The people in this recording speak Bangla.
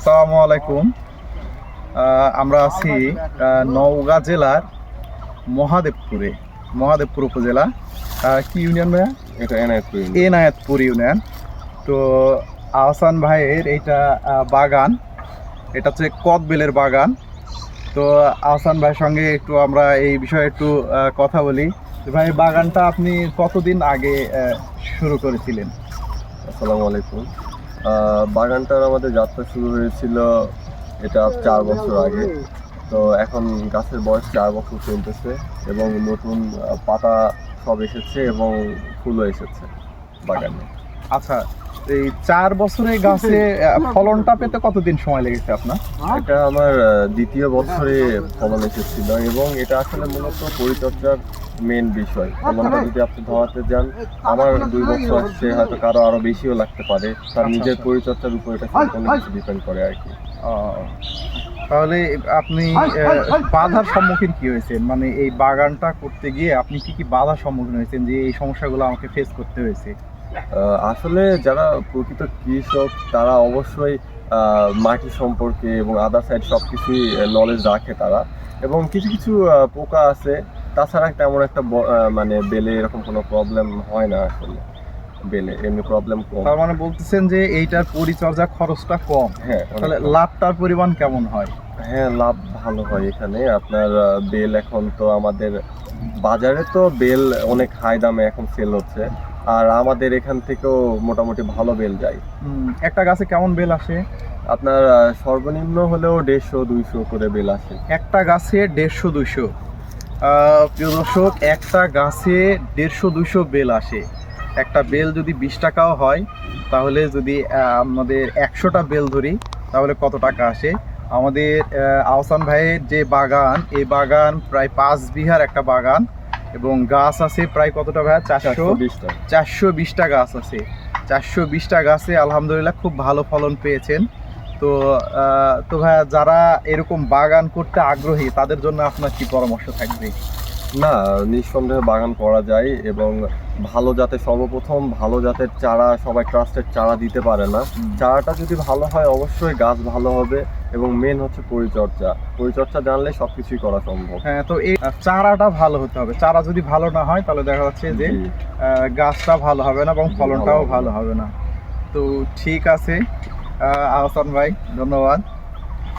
আসসালামু আলাইকুম। আমরা আছি নওগাঁ জেলার মহাদেবপুর উপজেলা। কি ইউনিয়ন ভাইয়া? এটা এনায়েতপুর ইউনিয়ন। এনায়েতপুর ইউনিয়ন। তো আহসান ভাইয়ের এইটা বাগান, এটা হচ্ছে কদবেলের বাগান। তো আহসান ভাইয়ের সঙ্গে একটু আমরা এই বিষয়ে একটু কথা বলি। ভাই, বাগানটা আপনি কতদিন আগে শুরু করেছিলেন? আসসালামু আলাইকুম। বাগানটার আমাদের যাত্রা শুরু হয়েছিল এটা 4 বছর আগে। তো এখন গাছের বয়স 4 বছর চলতেছে এবং নতুন পাতা সব এসেছে এবং ফুলও এসেছে বাগানে। আচ্ছা, এই 4 বছরে গাছে ফলনটা পেতে কতদিন সময় লেগেছে আপনার? এটা আমার দ্বিতীয় বছরে ফলন এসেছিল এবং এটা আসলে মূলত পরিচর্যার মেন বিষয়। ফলনটা যদি আপনি ধরাতে যান, আমার 2 বছর আসছে, হয়তো কারো আরো বেশিও লাগতে পারে। তার নিজের পরিচর্যার উপর এটা সম্পূর্ণ কিছু ডিপেন্ড করে আর কি। তাহলে আপনি বাধার সম্মুখীন কি হয়েছেন? মানে এই বাগানটা করতে গিয়ে আপনি কি কি বাধার সম্মুখীন হয়েছেন যে এই সমস্যাগুলো আমাকে ফেস করতে হয়েছে? আসলে যারা প্রকৃত কৃষক তারা অবশ্যই মাটি সম্পর্কে এবং আদার সাইড সব কিছুই নলেজ রাখে তারা, এবং কিছু কিছু পোকা আছে। তাছাড়া তেমন একটা মানে বেলে এরকম কোনো প্রবলেম হয় না আসলে। বেলে এমনি প্রবলেম কম। তার মানে বলতেছেন যে এইটার পরিচর্যা খরচটা কম। হ্যাঁ, তাহলে লাভটার পরিমাণ কেমন হয়? হ্যাঁ, লাভ ভালো হয় এখানে। আপনার বেল এখন তো আমাদের বাজারে তো বেল অনেক হাই দামে এখন সেল হচ্ছে, আর আমাদের এখান থেকেও মোটামুটি ভালো বেল যায়। একটা গাছে কেমন বেল আসে? আপনার সর্বনিম্ন হলেও 150-200 করে বেল আসে। একটা গাছে 150-200? প্রিয় দর্শক, একটা গাছে 150-200 বেল আসে। একটা বেল যদি 20 টাকাও হয়, তাহলে যদি আমাদের 100টা বেল ধরি, তাহলে কত টাকা আসে? আমাদের আহসান ভাইয়ের যে বাগান, এই বাগান প্রায় 5 বিঘার একটা বাগান, এবং গাছ আছে প্রায় কতটা ভাইয়া? 420টা গাছ আছে। 420টা গাছে আলহামদুলিল্লাহ খুব ভালো ফলন পেয়েছেন। তো ভাইয়া, যারা এরকম বাগান করতে আগ্রহী তাদের জন্য আপনার কি পরামর্শ থাকবে? না, নিঃসন্দেহে বাগান করা যায়, এবং ভালো জাতের, সর্বপ্রথম ভালো জাতের চারা, সবাই ট্রাস্টেড চারা দিতে পারে না। চারাটা যদি ভালো হয় অবশ্যই গাছ ভালো হবে, এবং মেন হচ্ছে পরিচর্যা জানলে সবকিছুই করা সম্ভব। হ্যাঁ, তো এই চারাটা ভালো হতে হবে। চারা যদি ভালো না হয় তাহলে দেখা যাচ্ছে যে গাছটা ভালো হবে না এবং ফলনটাও ভালো হবে না। তো ঠিক আছে আহসান ভাই, ধন্যবাদ।